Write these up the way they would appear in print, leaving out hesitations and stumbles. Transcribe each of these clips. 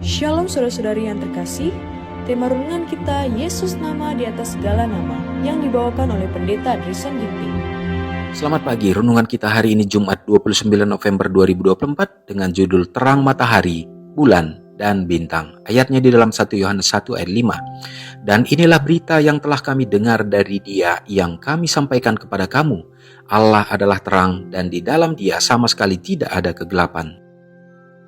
Shalom saudara-saudari yang terkasih, tema renungan kita Yesus nama di atas segala nama yang dibawakan oleh Pendeta Drisan Ginting. Selamat pagi, renungan kita hari ini Jumat 29 November 2024 dengan judul Terang Matahari, Bulan, dan Bintang. Ayatnya di dalam 1 Yohanes 1 ayat 5. Dan inilah berita yang telah kami dengar dari Dia yang kami sampaikan kepada kamu. Allah adalah terang dan di dalam Dia sama sekali tidak ada kegelapan.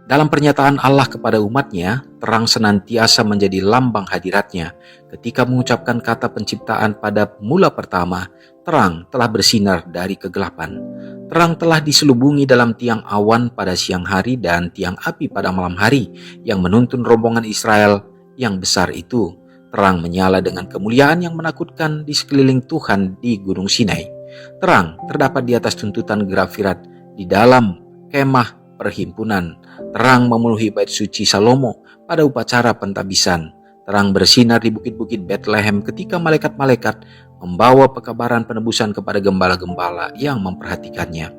Dalam pernyataan Allah kepada umatnya, terang senantiasa menjadi lambang hadiratnya. Ketika mengucapkan kata penciptaan pada mula pertama, terang telah bersinar dari kegelapan. Terang telah diselubungi dalam tiang awan pada siang hari dan tiang api pada malam hari yang menuntun rombongan Israel yang besar itu. Terang menyala dengan kemuliaan yang menakutkan di sekeliling Tuhan di Gunung Sinai. Terang terdapat di atas tuntutan Grafirat di dalam kemah perhimpunan. Terang memenuhi bait suci Salomo pada upacara pentabisan. Terang bersinar di bukit-bukit Bethlehem ketika malaikat-malaikat membawa pekabaran penebusan kepada gembala-gembala yang memperhatikannya.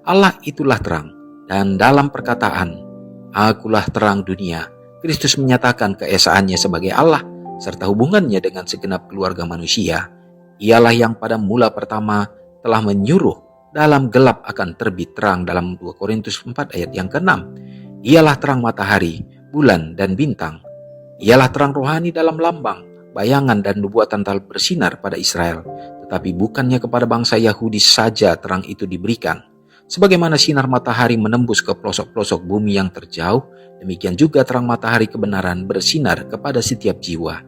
Allah itulah terang, dan dalam perkataan, Akulah terang dunia, Kristus menyatakan keesaannya sebagai Allah, serta hubungannya dengan segenap keluarga manusia. Ialah yang pada mula pertama telah menyuruh dalam gelap akan terbit terang dalam 2 Korintus 4 ayat yang ke-6. Ialah terang matahari, bulan, dan bintang. Ialah terang rohani dalam lambang, bayangan, dan nubuatan telah bersinar pada Israel. Tetapi bukannya kepada bangsa Yahudi saja terang itu diberikan. Sebagaimana sinar matahari menembus ke pelosok-pelosok bumi yang terjauh, demikian juga terang matahari kebenaran bersinar kepada setiap jiwa.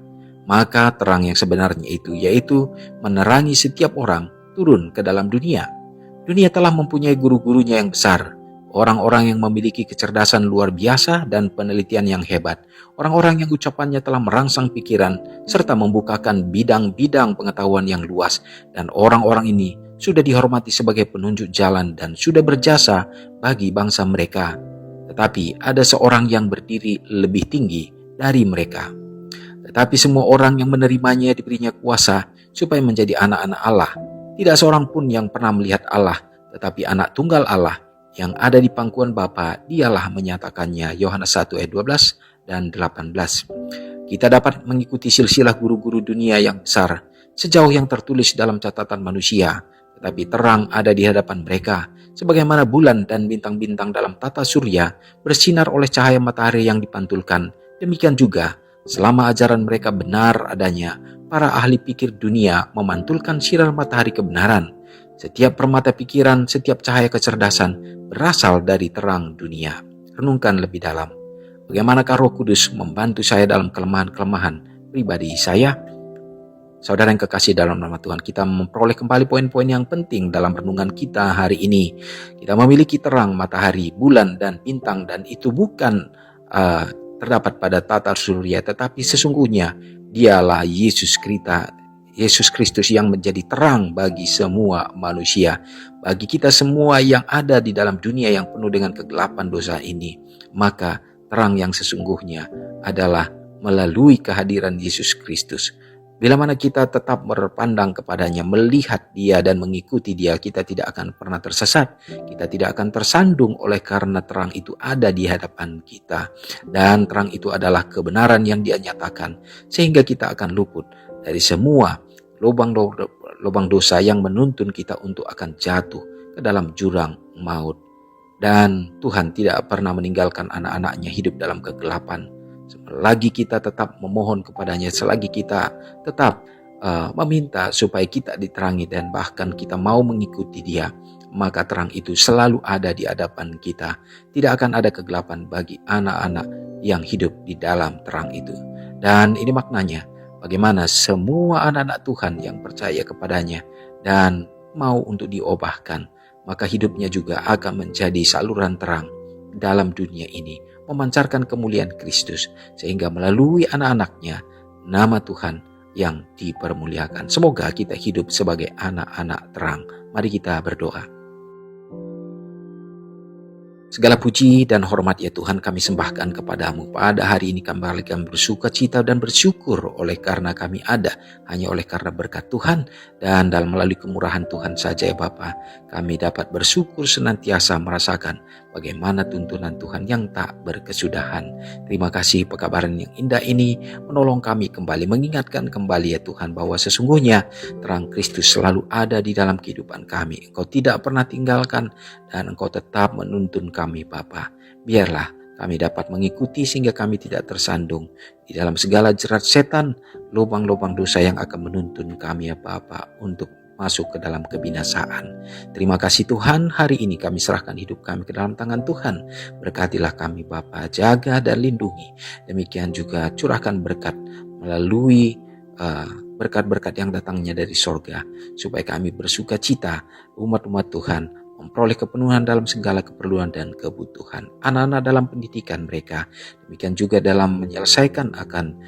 Maka terang yang sebenarnya itu, yaitu menerangi setiap orang, turun ke dalam dunia. Dunia telah mempunyai guru-gurunya yang besar, orang-orang yang memiliki kecerdasan luar biasa dan penelitian yang hebat, orang-orang yang ucapannya telah merangsang pikiran serta membukakan bidang-bidang pengetahuan yang luas, dan orang-orang ini sudah dihormati sebagai penunjuk jalan dan sudah berjasa bagi bangsa mereka. Tetapi ada seorang yang berdiri lebih tinggi dari mereka. Tetapi semua orang yang menerimanya diberinya kuasa supaya menjadi anak-anak Allah. Tidak seorang pun yang pernah melihat Allah, tetapi anak tunggal Allah yang ada di pangkuan Bapa, dialah menyatakannya. Yohanes 1 ayat 12 dan 18. Kita dapat mengikuti silsilah guru-guru dunia yang besar, sejauh yang tertulis dalam catatan manusia, tetapi terang ada di hadapan mereka, sebagaimana bulan dan bintang-bintang dalam tata surya bersinar oleh cahaya matahari yang dipantulkan. Demikian juga, selama ajaran mereka benar adanya, para ahli pikir dunia memantulkan sinar matahari kebenaran. Setiap permata pikiran, setiap cahaya kecerdasan berasal dari terang dunia. Renungkan lebih dalam. Bagaimanakah Roh Kudus membantu saya dalam kelemahan-kelemahan pribadi saya? Saudara yang kekasih dalam nama Tuhan, kita memperoleh kembali poin-poin yang penting dalam renungan kita hari ini. Kita memiliki terang matahari, bulan, dan bintang, dan itu bukan terdapat pada tata surya, tetapi sesungguhnya dialah Yesus Kristus yang menjadi terang bagi semua manusia, bagi kita semua yang ada di dalam dunia yang penuh dengan kegelapan dosa ini. Maka terang yang sesungguhnya adalah melalui kehadiran Yesus Kristus. Bila mana kita tetap berpandang kepadanya, melihat Dia dan mengikuti Dia, kita tidak akan pernah tersesat. Kita tidak akan tersandung oleh karena terang itu ada di hadapan kita. Dan terang itu adalah kebenaran yang Dia nyatakan, sehingga kita akan luput dari semua lubang dosa yang menuntun kita untuk akan jatuh ke dalam jurang maut. Dan Tuhan tidak pernah meninggalkan anak-anaknya hidup dalam kegelapan. Selagi kita tetap memohon kepadanya, selagi kita tetap meminta supaya kita diterangi dan bahkan kita mau mengikuti Dia, maka terang itu selalu ada di hadapan kita. Tidak akan ada kegelapan bagi anak-anak yang hidup di dalam terang itu. Dan ini maknanya, bagaimana semua anak-anak Tuhan yang percaya kepadanya dan mau untuk diubahkan, maka hidupnya juga akan menjadi saluran terang dalam dunia ini, memancarkan kemuliaan Kristus, sehingga melalui anak-anaknya, nama Tuhan yang dipermuliakan. Semoga kita hidup sebagai anak-anak terang. Mari kita berdoa. Segala puji dan hormat ya Tuhan kami sembahkan kepadamu. Pada hari ini kami bersuka cita dan bersyukur oleh karena kami ada. Hanya oleh karena berkat Tuhan dan dalam melalui kemurahan Tuhan saja ya Bapa. Kami dapat bersyukur senantiasa merasakan bagaimana tuntunan Tuhan yang tak berkesudahan. Terima kasih pekabaran yang indah ini menolong kami kembali, mengingatkan kembali ya Tuhan bahwa sesungguhnya terang Kristus selalu ada di dalam kehidupan kami. Engkau tidak pernah tinggalkan dan Engkau tetap menuntun kami Bapa. Biarlah kami dapat mengikuti sehingga kami tidak tersandung di dalam segala jerat setan, lubang-lubang dosa yang akan menuntun kami ya Bapa untuk masuk ke dalam kebinasaan. Terima kasih Tuhan, hari ini kami serahkan hidup kami ke dalam tangan Tuhan. Berkatilah kami Bapa, jaga dan lindungi. Demikian juga curahkan berkat melalui berkat-berkat yang datangnya dari sorga, supaya kami bersuka cita, umat-umat Tuhan memperoleh kepenuhan dalam segala keperluan dan kebutuhan anak-anak dalam pendidikan mereka, demikian juga dalam menyelesaikan akan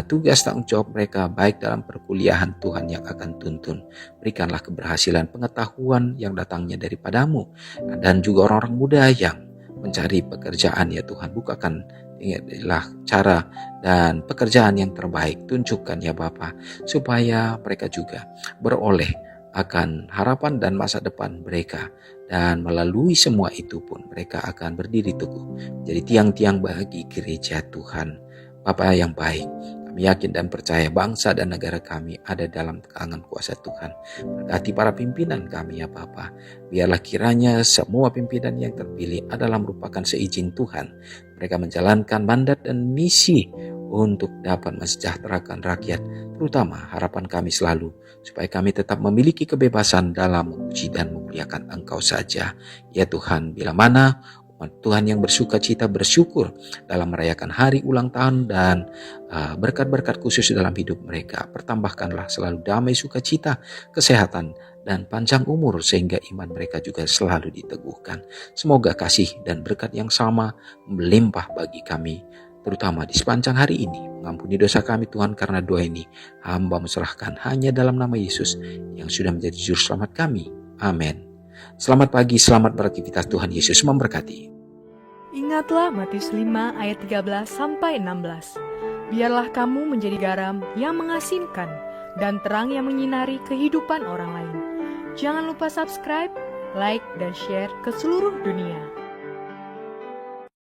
tugas tanggung jawab mereka, baik dalam perkuliahan Tuhan yang akan tuntun. Berikanlah keberhasilan pengetahuan yang datangnya daripadamu, dan juga orang-orang muda yang mencari pekerjaan ya Tuhan, bukakan inilah cara dan pekerjaan yang terbaik, tunjukkan ya Bapa, supaya mereka juga beroleh akan harapan dan masa depan mereka, dan melalui semua itu pun mereka akan berdiri teguh jadi tiang-tiang bagi gereja Tuhan. Bapa yang baik, kami yakin dan percaya bangsa dan negara kami ada dalam tangan kuasa Tuhan. Berkati para pimpinan kami ya Bapa. Biarlah kiranya semua pimpinan yang terpilih adalah merupakan seizin Tuhan. Mereka menjalankan mandat dan misi untuk dapat mensejahterakan rakyat, terutama harapan kami selalu supaya kami tetap memiliki kebebasan dalam memuji dan memuliakan Engkau saja. Ya Tuhan, bila mana umat Tuhan yang bersuka cita bersyukur dalam merayakan hari ulang tahun dan berkat-berkat khusus dalam hidup mereka, pertambahkanlah selalu damai, sukacita, kesehatan, dan panjang umur sehingga iman mereka juga selalu diteguhkan. Semoga kasih dan berkat yang sama melimpah bagi kami, terutama di sepanjang hari ini. Mengampuni dosa kami Tuhan, karena doa ini hamba serahkan hanya dalam nama Yesus yang sudah menjadi juru selamat kami. Amin. Selamat pagi, selamat beraktivitas, Tuhan Yesus memberkati. Ingatlah Matius 5 ayat 13-16. Biarlah kamu menjadi garam yang mengasinkan dan terang yang menyinari kehidupan orang lain. Jangan lupa subscribe, like, dan share ke seluruh dunia.